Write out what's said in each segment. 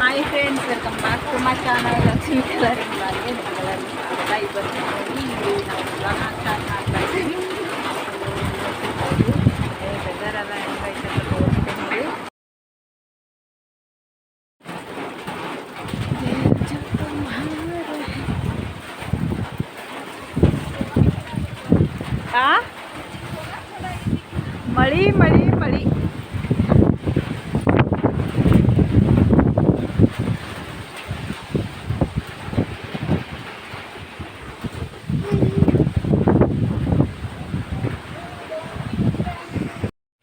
Hi friends, welcome back to my channel Lakshmi colouring ಬ್ಲಾಗ್ಗೆ ನಿಮ್ಮೆಲ್ಲರಿಗೂ ಸ್ವಾಗತ. ಇವತ್ತು ನೋಡಿ ನಾವು ಬ್ಲಾಗ್ನ ಸ್ಟಾರ್ಟ್ ಮಾಡ್ತಾ ಇದ್ದೀವಿ. ವೆದರ್ ಎಲ್ಲ ಹೆಂಗೈತೆ ಅಂತ ತೋರಿಸ್ತೀನಿ. ಮಳಿ ಮಳಿ ಮಳಿ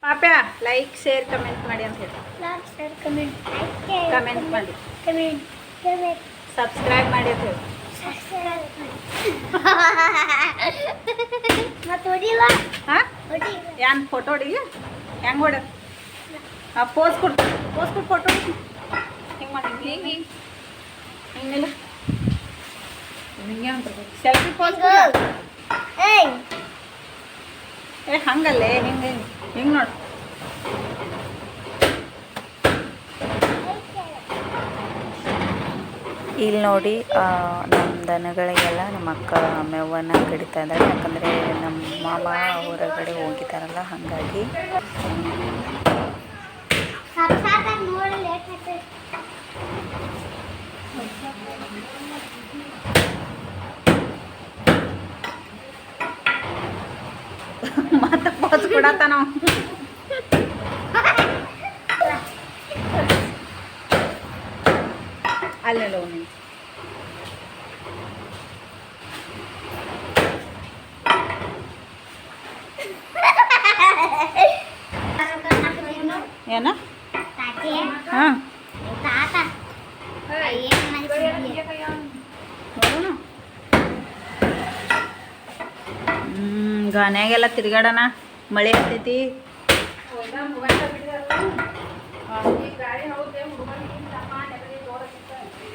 ಪಾಪ್ಯಾ ಲೈಕ್ ಶೇರ್ ಕಮೆಂಟ್ ಮಾಡಿ ಅಂತ ಹೇಳಿ. ಕಮೆಂಟ್ ಮಾಡಿ, ಸಬ್ಸ್ಕ್ರೈಬ್ ಮಾಡಿ ಅಂತ ಹೇಳಿ. ಯಾನ್ ಫೋಟೋ ಹೊಡಿಲಿ, ಹೆಂಗೆ ಹೊಡ ಪೋಸ್ ಕೊಡು ಫೋಟೋ ಹಿಂಗೆ ಮಾಡಿ, ಹಿಂಗೆ ಹಿಂಗಿಲ್ಲ ಹಿಂಗೆ ಅಂತ ಸೆಲ್ಫಿ ಪೋಸ್ ಹಂಗಲ್ಲೇ ಹಿಂಗೆ ಹಿಂಗೆ ನೋಡು. ಇಲ್ಲಿ ನೋಡಿ ನಮ್ಮ ದನಗಳಿಗೆಲ್ಲ ನಮ್ಮ ಅಕ್ಕ ಮೇವನ್ನು ಕಡಿತಾ ಇದ್ದಾರೆ. ಯಾಕಂದರೆ ನಮ್ಮ ಮಾಮ ಹೊರಗಡೆ ಹೋಗಿದ್ದಾರಲ್ಲ, ಹಾಗಾಗಿ ಮತ್ತೆ ಪೋಸ್ ಕೊಡತ್ತ ನಾವು ಅಲ್ಲೆಲ್ಲ ಒಮ್ಮೆ ಏನ ಹಾಂ ಗಾನ್ಯಾಗೆಲ್ಲ ತಿರ್ಗಾಡೋಣ, ಮಳೆ ಆಗ್ತೈತಿ.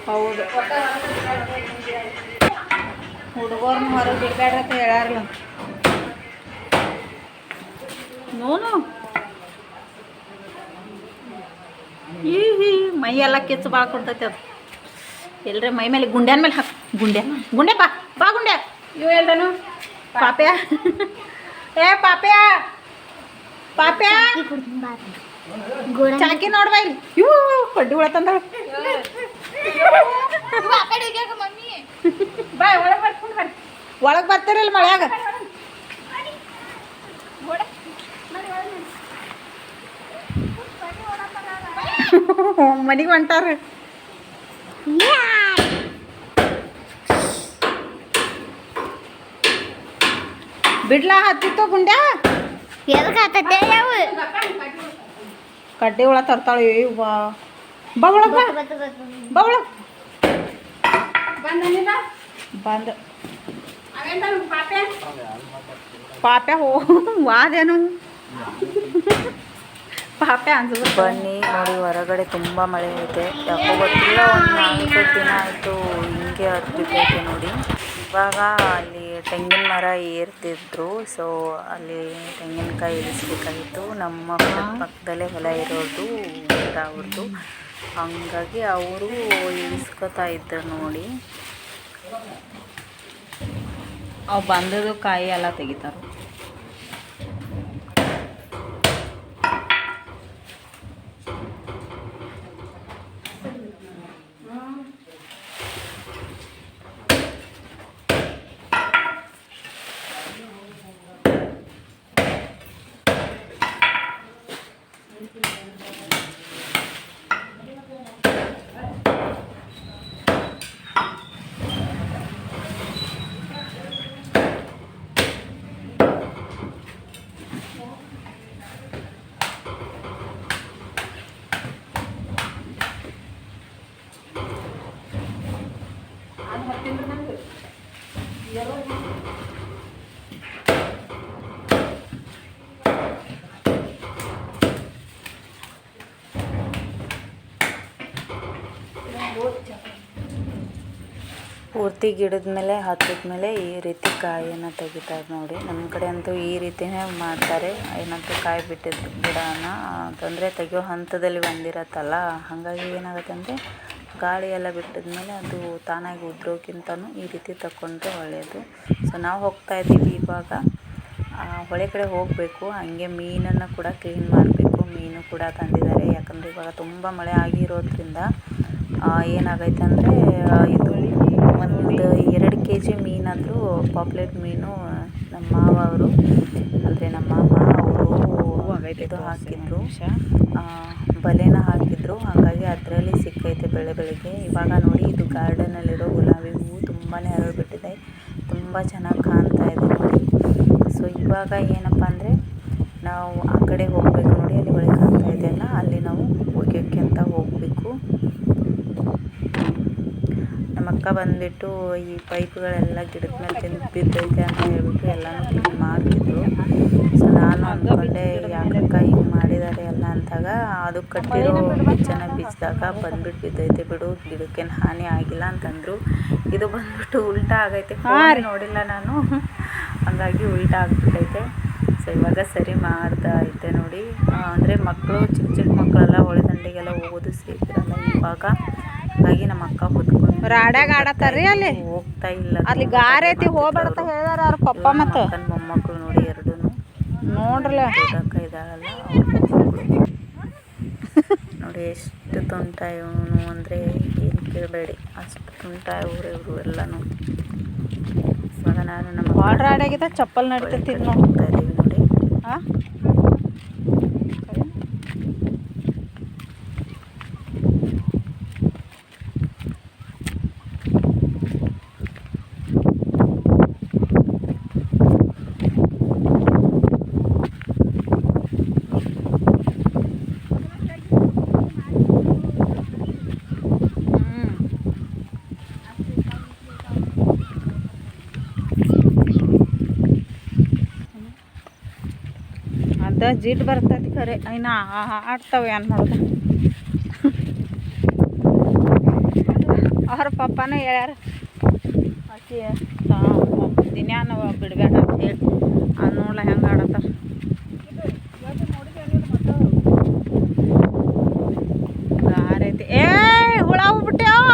ಹೌದು, ಹುಡುಗರ್ನ ಹೊರಗೆ ಬಿಡ್ಬೇಡ್ರತ್ತ ಹೇಳಾರಲ್ಲ. ನೋನು ಈ ಮೈ ಎಲ್ಲ ಕಿಚ್ಚು ಭಾಳ ಕೊಡ್ತೈತಿ. ಅದು ಎಲ್ರಿ ಮೈ ಮೇಲೆ ಗುಂಡ್ಯಾನ ಮೇಲೆ ಹಾಕಿ, ಗುಂಡೆ ಬಾ ಗುಂಡೆ. ಇವು ಹೇಳ್ದನು ಪಾಪ್ಯ, ಪಾಪ್ಯ ಚಾಕಿ ನೋಡ್ಬಾ ಇಲ್ಲಿ. ಇವು ಕಡ್ಡಿ ಉಳತಂದ ಬಾ ಒಳಗೆ ಬರ್ಕೊಂಡು ಬರ್ರಿ. ಒಳಗೆ ಬರ್ತಾರಲ್ಲ ಮಳ್ಯಾಗ. ಮನೆಗೆ ಹೊಂಟಾರ. ಬಿಡ್ಲಾ ಹತ್ತಿತ್ತು ಗುಂಡ್ಯಾ ಕಡ್ಡಿ ಒಳ ತರ್ತಾಳೆ. ಬಾ ಒಳಗೆ ಬಾ ಒಳಗೆ ಬಂದ ಪಾಪ್ಯ ವಾದೇನು ಪಾಪ್ಯ ಅನ್ಸುತ್ತೆ. ಬನ್ನಿ ನೋಡಿ, ಹೊರಗಡೆ ತುಂಬ ಮಳೆ ಐತೆ. ಯಾಕೋ ಗೊತ್ತಿಲ್ಲ, ಒಂದು 4 ದಿನ ಆಯಿತು ಹಿಂಗೆ ಹತ್ತಿರ್ತೈತೆ ನೋಡಿ. ಇವಾಗ ಅಲ್ಲಿ ತೆಂಗಿನ ಮರ ಏರ್ತಿದ್ರು, ಸೊ ಅಲ್ಲಿ ತೆಂಗಿನಕಾಯಿ ಇಳಿಸ್ಬೇಕಾಗಿತ್ತು. ನಮ್ಮ ಹೊಲದ ಪಕ್ಕದಲ್ಲೇ ಹೊಲ ಇರೋದು ಅವ್ರದ್ದು, ಹಂಗಾಗಿ ಅವರು ಇಳಿಸ್ಕೊತಾ ಇದ್ರು ನೋಡಿ. ಅವು ಬಂದದ್ದು ಕಾಯಿ ಎಲ್ಲ ತೆಗಿತಾರೆ. ಪೂರ್ತಿ ಗಿಡದ ಮೇಲೆ ಹತ್ತಿದ ಮೇಲೆ ಈ ರೀತಿ ಕಾಯಿಯನ್ನು ತೆಗಿತಾರೆ ನೋಡಿ. ನಮ್ಮ ಕಡೆ ಅಂತೂ ಈ ರೀತಿಯೇ ಮಾಡ್ತಾರೆ. ಏನಂತೂ ಕಾಯಿ ಬಿಟ್ಟಿದ್ದು ಗಿಡನ ಅಂತಂದರೆ ತೆಗಿಯೋ ಹಂತದಲ್ಲಿ ಬಂದಿರತ್ತಲ್ಲ, ಹಾಗಾಗಿ ಏನಾಗುತ್ತೆ ಅಂದರೆ ಗಾಳಿ ಎಲ್ಲ ಬಿಟ್ಟಿದ್ಮೇಲೆ ಅದು ತಾನಾಗಿ ಉದ್ರೋಕ್ಕಿಂತನೂ ಈ ರೀತಿ ತಗೊಂಡ್ರೆ ಒಳ್ಳೆಯದು. ಸೊ ನಾವು ಹೋಗ್ತಾ ಇದ್ದೀವಿ ಇವಾಗ ಹೊಳೆ ಕಡೆ ಹೋಗಬೇಕು. ಹಾಗೆ ಮೀನನ್ನು ಕೂಡ ಕ್ಲೀನ್ ಮಾಡಬೇಕು. ಮೀನು ಕೂಡ ತಂದಿದ್ದಾರೆ, ಯಾಕಂದರೆ ಇವಾಗ ತುಂಬ ಮಳೆ ಆಗಿರೋದ್ರಿಂದ ಏನಾಗೈತೆ ಅಂದರೆ ಇದು ಒಂದು 2 kg ಮೀನಾದರೂ ಪಾಪ್ಲೆಟ್ ಮೀನು ನಮ್ಮ ಮಾವ ಅವರು ಅಂದರೆ ನಮ್ಮ ಮಾಮ ಅವರು ಇದು ಹಾಕಿದ್ರು, ಬಲೆನ ಹಾಕಿದ್ರು. ಹಾಗಾಗಿ ಅದರಲ್ಲಿ ಸಿಕ್ಕೈತೆ ಬೆಳಗ್ಗೆ. ಇವಾಗ ನೋಡಿ ಇದು ಗಾರ್ಡನಲ್ಲಿರೋ ಗುಲಾಬಿ ಹೂವು ತುಂಬಾ ಅರಳಿಬಿಟ್ಟಿದೆ, ತುಂಬ ಚೆನ್ನಾಗಿ ಕಾಣ್ತಾ ಇದೆ ನೋಡಿ. ಸೊ ಇವಾಗ ಏನಪ್ಪ ಅಂದರೆ ನಾವು ಆ ಕಡೆ ಹೋಗಬೇಕು ನೋಡಿ, ಅಲ್ಲಿ ಒಳಗೆ ಕಾಣ್ತಾ ಇದೆಯಲ್ಲ ಅಲ್ಲಿ ನಾವು ಒಗೆಯೋಕ್ಕೆ ಅಂತ ಹೋಗಬೇಕು. ನಮ್ಮ ಅಕ್ಕ ಬಂದುಬಿಟ್ಟು ಈ ಪೈಪ್ಗಳೆಲ್ಲ ಗಿಡದ ಮೇಲೆ ಬಿದ್ದೈತೆ ಅಂತ ಹೇಳ್ಬಿಟ್ಟು ಎಲ್ಲನೂ ಕ್ಲೀನ್ ಮಾಡ್ತಿದ್ರು. ಸೊ ನಾನು ಅಂದ್ಕೊಂಡೆ ಯಾಕಕ್ಕ ಹಿಂಗೆ ಮಾಡಿದ್ದಾರೆ ಎಲ್ಲ ಅಂತಾಗ ಅದು ಕಟ್ಟಿರೋ ಬೀಜನ ಬೀಜಿದಾಗ ಬಂದ್ಬಿಟ್ಟು ಬಿದ್ದೈತೆ ಬಿಡು, ಗಿಡಕ್ಕೇನು ಹಾನಿ ಆಗಿಲ್ಲ ಅಂತಂದರು. ಇದು ಬಂದ್ಬಿಟ್ಟು ಉಲ್ಟಾ ಆಗೈತೆ, ನೋಡಿಲ್ಲ ನಾನು, ಹಾಗಾಗಿ ಉಲ್ಟಾ ಆಗಿಬಿಟ್ಟೈತೆ. ಸೊ ಇವಾಗ ಸರಿ ಮಾಡ್ತಾ ಐತೆ ನೋಡಿ. ಅಂದರೆ ಮಕ್ಕಳು ಚಿಕ್ಕ ಮಕ್ಕಳೆಲ್ಲ ಹೊಳೆ ದಂಡೆಗೆಲ್ಲ ಹೋಗೋದು ಸೇಫ್ ಇರಲ್ಲ ಇವಾಗ. ಹಾಗಾಗಿ ನಮ್ಮ ಅಕ್ಕ ಹೊತ್ಕೊಂಡು ರಾಡ್ಯಾಗ ಆಡತ್ತಾರ್ರಿ ಅಲ್ಲಿ, ಹೋಗ್ತಾ ಇಲ್ಲ. ಅಲ್ಲಿ ಗಾರೆ ಐತಿ ಹೋಗ್ಬೇಡತ್ತ ಹೇಳಿದಾರ ಅವ್ರ ಪಪ್ಪ ಮತ್ತು ನನ್ನ ಮೊಮ್ಮಕ್ಕಳು ನೋಡಿ ಎರಡೂ ನೋಡ್ರಲ್ಲ. ದೊಡ್ಡಕ್ಕ ಇದ್ದಾಳಲ್ಲ ನೋಡಿ ಎಷ್ಟು ತುಂಟ ಇವನು ಅಂದರೆ ಏನು ಕೇಳಬೇಡಿ, ಅಷ್ಟು ತುಂಟ ಇವರು ಎಲ್ಲನೂ. ಇವಾಗ ನಾನು ನಮ್ಮ ವಾಟ್ರ್ ಆಡಾಗಿದ್ದ ಚಪ್ಪಲ್ ನಡಿತೈತಿ ಹೋಗ್ತಾ ಇದ್ದೀವಿ ನೋಡಿ. ಹಾಂ ಅದ ಜಿಡ್ ಬರ್ತೈತಿ ಖರೆ, ಇನ್ನ ಆಡ್ತಾವೆ ಏನು ಮಾಡೋದು. ಅವ್ರ ಪಪ್ಪನೂ ಹೇಳ್ಯಾರ ಆಕಿ ದಿನ್ಯಾನ ಬಿಡಬೇಡ ಅಂತ ಹೇಳಿ. ಅದು ನೋಡ್ಲ ಹೆಂಗೆ ಆಡತ್ತಾರ. ಗಾರೈತಿ ಏ ಹುಳ ಹೋಗ್ಬಿಟ್ಟ್ಯಾವ.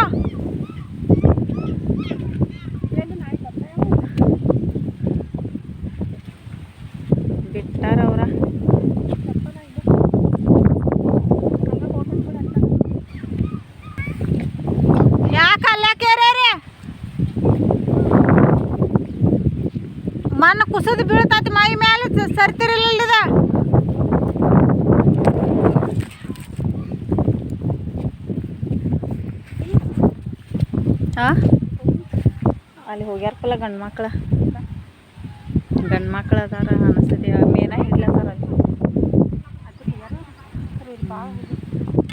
ಬಿಟ್ಟಾರ ಅವ್ರ ಯಾಕೆ ಅಲ್ಲಾಕ್ಯಾರ್ಯಾರಿ ಮಣ್ಣು ಕುಸಿದು ಬೀಳ್ತೈತಿ ಮೈ ಮೇಲೆ ಸರ್ತಿರಲಿಲ್ಲದ. ಹಾಂ ಅಲ್ಲಿ ಹೋಗ್ಯಾರಪ್ಪಲ್ಲ ಗಂಡು ಮಕ್ಳು ಅದಾರ ಅನಿಸ್ತದೆ. ಮೇನ ಹಿಡ್ಲತ್ತಾರ ಅಲ್ಲಿ.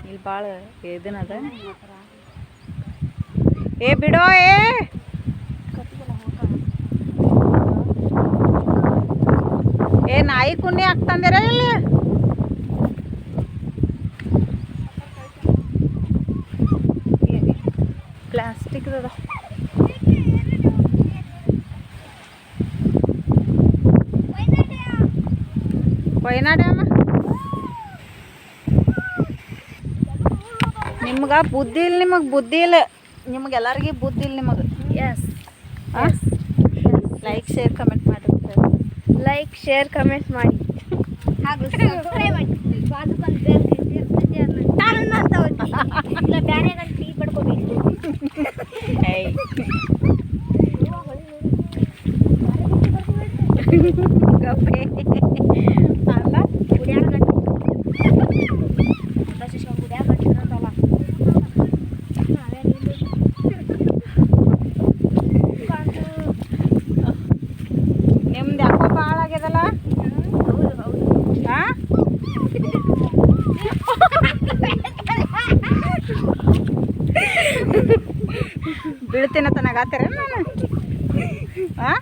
ಇಲ್ಲಿ ಭಾಳ ಇದನ್ನದ. ಏ ಬಿಡೋ ಏ ನಾಯಿ ಕುನ್ನಿ ಹಾಕ್ತಂದಿರ ಇಲ್ಲಿ. ಪ್ಲಾಸ್ಟಿಕ್ ಅದ. ಕೊಯ್ನಾ ಡ್ಯಾಮ ನಿಮ್ಗೆ ಬುದ್ಧಿ ಇಲ್ಲ, ಬುದ್ಧಿ ಇಲ್ಲ ನಿಮ್ಗೆಲ್ಲರಿಗೆ ಬುದ್ಧಿ ಇಲ್ಲ ನಿಮಗೆ. ಎಸ್ ಲೈಕ್ ಶೇರ್ ಕಮೆಂಟ್ ಮಾಡಿ, ಲೈಕ್ ಶೇರ್ ಕಮೆಂಟ್ ಮಾಡಿ ಹಾಗೂ ಸಬ್ಸ್ಕ್ರೈಬ್ ಮಾಡಿ. ಬಾಜು ಬಂದು ಇರ್ತೈತಿ ಅದನ್ನ ಅಂತ ಹೋಗಿ ಇಲ್ಲ ಬ್ಯಾರೆ ಗಂಟೆ ಪಡ್ಕೋಬೇಕು. ಗಪ್ಪೆ ಅಲ್ಲ ಗುಡಿಯಾಗ ಗಂಟೆ ಗುಡಿಯಾಗ ಗಂಟೆ ಇರೋದಲ್ಲ. ನಿಮ್ದು ಯಾಕೋ ಭಾಳ ಆಗ್ಯದಲ್ಲ. ಹಾಂ ಬೀಳ್ತೀನ ತನಗಾತೀರ ನಾನು. ಹಾಂ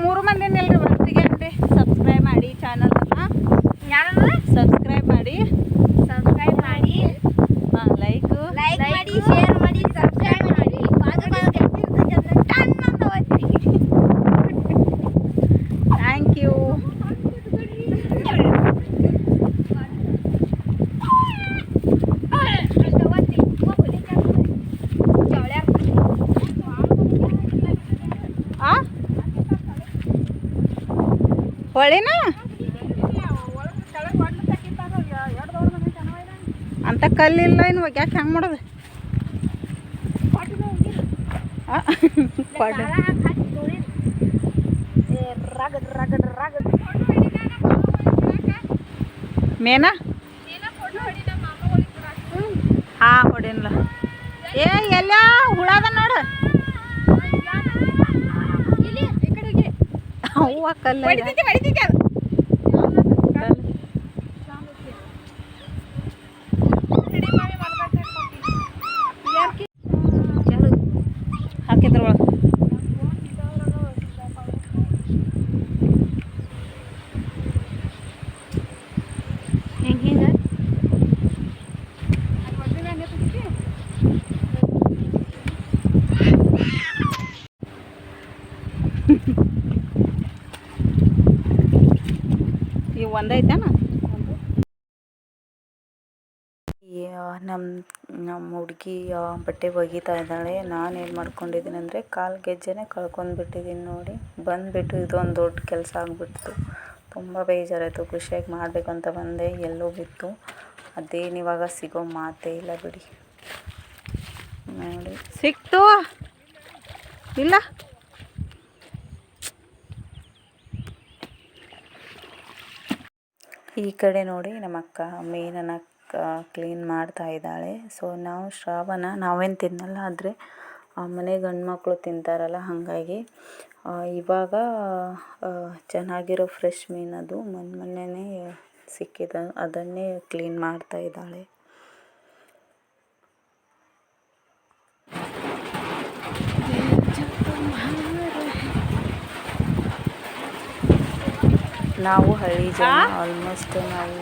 ಮೂರು ಮಂದಿ ನಿಲ್ರಿ ಒಟ್ಟಿಗೆ ಅಂడి. ಸಬ್ಸ್ಕ್ರೈಬ್ ಮಾಡಿ ಚಾನಲ್ನ, ಸಬ್ಸ್ಕ್ರೈಬ್ ಮಾಡಿ ಹಾಂ ಲೈಕ್ ಮಾಡಿ ಶೇರ್ ಮಾಡಿ ಸಬ್ಸ್ಕ್ರೈಬ್ ಮಾಡಿ. ಬಾಜು ಟನ್ ಅಂತ ಹೋಗ್ತೀವಿ. ಹೊಳಿನ ಅಂತ ಕಲ್ಲಿಲ್ಲ ಇನ್ನು ಒಗ್ಯಾಕೆ ಹೆಂಗೆ ಮಾಡೋದು ಕೊಡ ಮೇನಾ ಹಾಂ ಹೊಡಿನ್ಲ ಏ ಎಲ್ಲ ಹುಳದ ನೋಡು ಹೂವ ಕಲ್ಲ ಹಾಕಿದ್ರ ಒಳಗೆ ಹಿಂಗೆ ಇವು ಒಂದೈತೇನ ನಮ್ಮ ಹುಡುಗಿ ಬಟ್ಟೆ ಒಗಿತಾ ಇದ್ದಾಳೆ. ನಾನು ಏನು ಮಾಡ್ಕೊಂಡಿದ್ದೀನಿ ಅಂದರೆ ಕಾಲು ಗೆಜ್ಜೆನೇ ಕಳ್ಕೊಂಡ್ಬಿಟ್ಟಿದ್ದೀನಿ ನೋಡಿ. ಬಂದುಬಿಟ್ಟು ಇದೊಂದು ದೊಡ್ಡ ಕೆಲಸ ಆಗಿಬಿಡ್ತು. ತುಂಬ ಬೇಜಾರಾಯಿತು. ಖುಷಿಯಾಗಿ ಮಾಡಬೇಕಂತ ಬಂದೆ, ಎಲ್ಲೋ ಬಿತ್ತು. ಅದೇನು ಇವಾಗ ಸಿಗೋ ಮಾತೇ ಇಲ್ಲ ಬಿಡಿ. ನೋಡಿ ಸಿಕ್ತು ಇಲ್ಲ ಈ ಕಡೆ ನೋಡಿ ನಮ್ಮ ಅಕ್ಕ ಮೀನನ್ನು ಕ್ಲೀನ್ ಮಾಡ್ತಾ ಇದ್ದಾಳೆ. ಸೊ ನಾವು ಶ್ರಾವಣ ನಾವೇನು ತಿನ್ನಲ್ಲ, ಆದರೆ ಮನೆ ಗಂಡು ಮಕ್ಕಳು ತಿಂತಾರಲ್ಲ, ಹಾಗಾಗಿ ಇವಾಗ ಚೆನ್ನಾಗಿರೋ ಫ್ರೆಶ್ ಮೀನದು ಮೊನ್ನೆನೇ ಸಿಕ್ಕಿದ, ಅದನ್ನೇ ಕ್ಲೀನ್ ಮಾಡ್ತಾ ಇದ್ದಾಳೆ. ನಾವು ಹಳ್ಳಿ ಜನ ಆಲ್ಮೋಸ್ಟ್ ನಾವು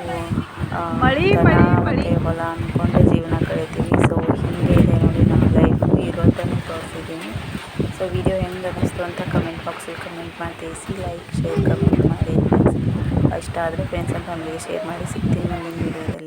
ಮತ್ತು ಹೊಲ ಅಂದ್ಕೊಂಡೆ ಜೀವನ ಕಳಿತೀವಿ. ಸೊ ಹೀಗೆ ಇದೆ ನೋಡಿ ನಮ್ಮ ಲೈಫು, ಇರೋದನ್ನು ತೋರಿಸಿದ್ದೀನಿ. ಸೊ ವಿಡಿಯೋ ಹೆಂಗೆ ಅನ್ನಿಸ್ತು ಅಂತ ಕಮೆಂಟ್ ಬಾಕ್ಸಲ್ಲಿ ಕಮೆಂಟ್ ಮಾಡಿ ತಿಳಿಸಿ. ಲೈಕ್, ಶೇರ್, ಕಮೆಂಟ್ ಮಾಡಿ. ಇಷ್ಟ ಆದರೆ ಫ್ರೆಂಡ್ಸ್ ಆ್ಯಂಡ್ ಫ್ಯಾಮಿಲಿಗೆ ಶೇರ್ ಮಾಡಿ. ಸಿಗ್ತೀನಿ ಮುಂದಿನ ವಿಡಿಯೋದಲ್ಲಿ.